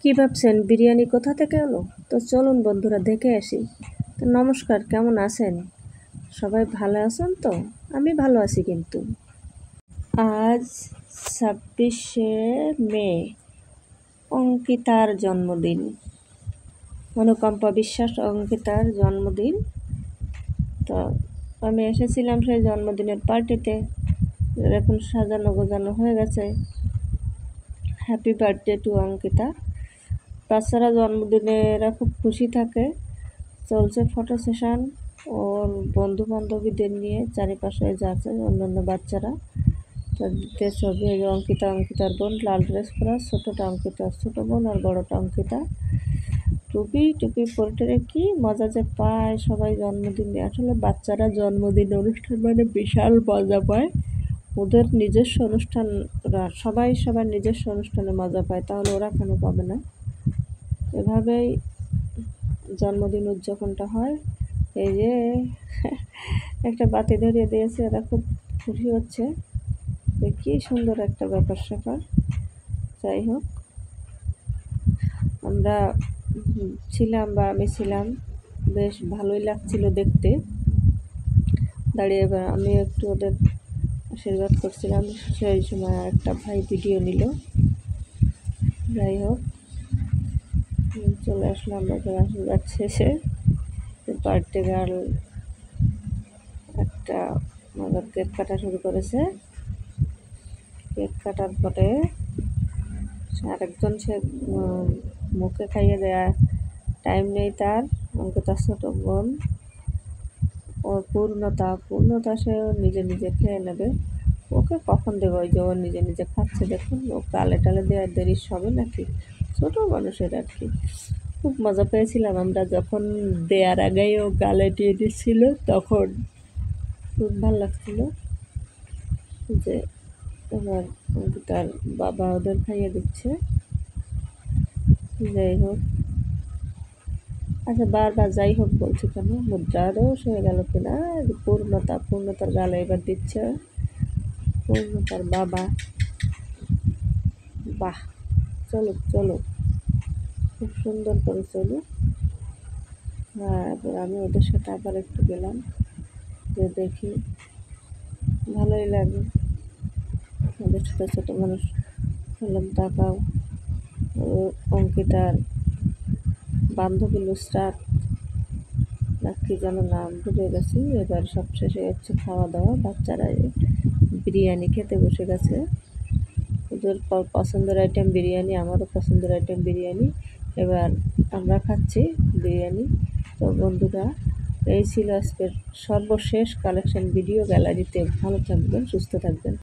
কি ভাবছেন বিরিয়ানি কোথা থেকে এলো? তো চলুন বন্ধুরা দেখে আসি। তো নমস্কার, কেমন আছেন? সবাই ভালো আছেন তো? আমি ভালো আছি কিন্তু। আজ 26শে মে, অঙ্কিতার জন্মদিন। অনুকম্পা বিশ্বাস অঙ্কিতার জন্মদিন। তো আমি এসেছিলাম সেই জন্মদিনের পার্টিতে। এখন সাজানো গোজানো হয়ে গেছে। Happy birthday to Ankita. বাচ্চারা জন্মদিনে এরা খুব খুশি থাকে। চলছে ফটো সেশন ওর বন্ধু বান্ধবীদের নিয়ে, চারিপাশে যাচ্ছে অন্যান্য বাচ্চারা দিতে ছবি। অঙ্কিতার বোন লাল ড্রেস পরা, ছোটোটা অঙ্কিতার ছোটো বোন আর বড়োটা অঙ্কিতা। টুপি পরে কি মজা যে পায় সবাই জন্মদিনে। আসলে বাচ্চারা জন্মদিন অনুষ্ঠান মানে বিশাল মজা পায়। ওদের নিজস্ব অনুষ্ঠান, ওরা সবার নিজস্ব অনুষ্ঠানে মজা পায়, তাহলে ওরা কেন পাবে না? এভাবেই জন্মদিন উদযাপনটা হয়। এই যে একটা বাতি ধরিয়ে দিয়েছে, এরা খুব খুশি হচ্ছে। কি সুন্দর একটা ব্যাপার স্যাপার। যাই হোক, আমি ছিলাম, বেশ ভালোই লাগছিল দেখতে। দাঁড়িয়ে আমি একটু ওদের আশীর্বাদ করছিলাম। সেই সময় একটা ভাই ভিডিও নিল। যাই হোক, চলে আসলাম ওদের আশীর্বাদ শেষে। বার্থডে গার্ল একটা মজার কেক কাটা শুরু করেছে। কেক কাটার পরে আরেকজন সে মুখে খাইয়ে দেয়া টাইম নেই তার। অঙ্কিতার ছোট বোন, ওর পূর্ণতা সে নিজে খেয়ে নেবে। ওকে কখন দেবো? ওই যে ও নিজে খাচ্ছে, দেখুন। ও গালে টালে দেওয়ার দেরি হবে নাকি? ছোট মানুষের আর কি। খুব মজা পেয়েছিলাম আমরা যখন দেওয়ার আগেই ও গালে দিয়ে দিচ্ছিল, তখন খুব ভালো লাগছিল। যে এবার তার বাবা ওদের খাইয়ে দিচ্ছে। যাই হোক, আচ্ছা বারবার যাই হোক বলছি কেন? মুদ্রারও হয়ে গেল কিনা? পূর্ণতার গালে এবার দিচ্ছে পূর্ণতার বাবা। বাহ, চলো খুব সুন্দর করে চলো। হ্যাঁ, এবার আমি ওদের সাথে আবার একটু গেলাম, যে দেখি ভালোই লাগে ওদের সাথে। ছোটো মানুষ হলাম, তাকাও। অঙ্কিতার বান্ধবী নুসরাত না কি যেন নাম, ভুলে গেছি। এবার সবশেষে হচ্ছে খাওয়া দাওয়া। বাচ্চারা বিরিয়ানি খেতে বসে গেছে। ওদের পছন্দের আইটেম বিরিয়ানি, আমারও পছন্দের আইটেম বিরিয়ানি। এবার আমরা খাচ্ছি বিরিয়ানি। তো বন্ধুরা, এই ছিল আজকের সর্বশেষ কালেকশন ভিডিও গ্যালারিতে। ভালো থাকবেন, সুস্থ থাকবেন।